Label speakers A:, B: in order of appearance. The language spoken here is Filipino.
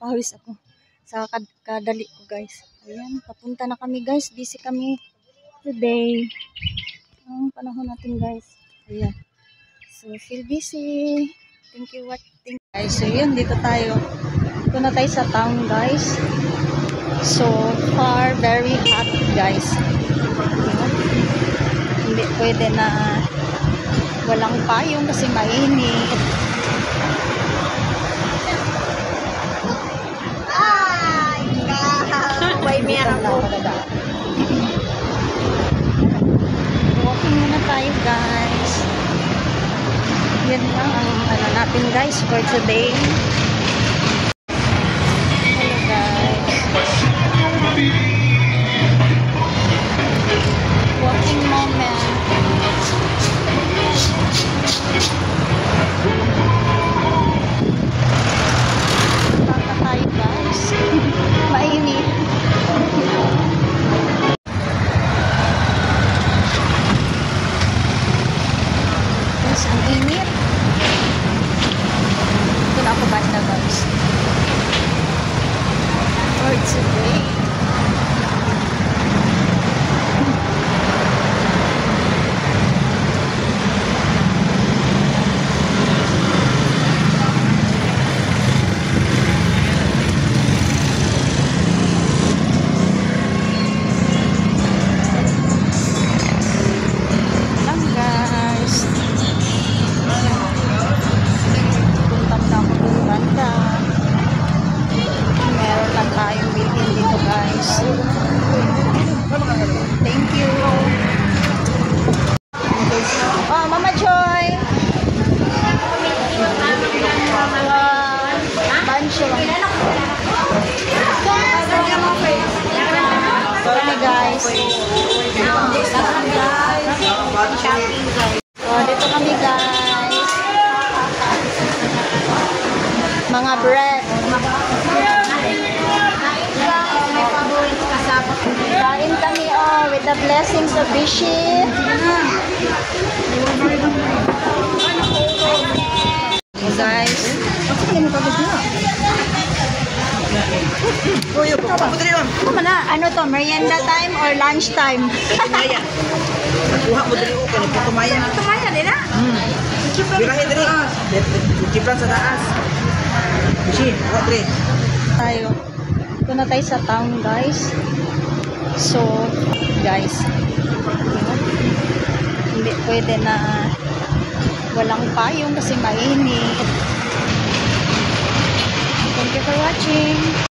A: Pawis ako sa kadali ko guys. Ayan, papunta na kami guys. Busy kami today. Ang panahon natin guys. Ayan. So, feel busy. Thank you watching guys. So, yun, dito tayo. Dito na tayo sa town guys. So far, very hot guys. Ayan. Hindi pwede na walang payong kasi mainit.
B: May meron po.
A: Walking muna tayo guys. Yan lang ang ano natin guys for today. Hello guys. Walking moment. Baka tayo guys. Mainit. Ang init. Ito na ako banda guys. For today. Thank you. Oh, Mama Joy. Bancho. Sorry guys. Oh, dito kami guys. Mga bread. Kain kami with the blessings of Bishi. Guys. Ano to? Merienda time or lunch time?
B: Kuha mo dali ko kani putumayan. Putumayan nila. Birahin dali. Kiplan sa taas. Bishi, kuha dali.
A: Tayo. Ito na tayo sa town guys. So, guys, hindi pwede na walang payong kasi mainit. Thank you for watching.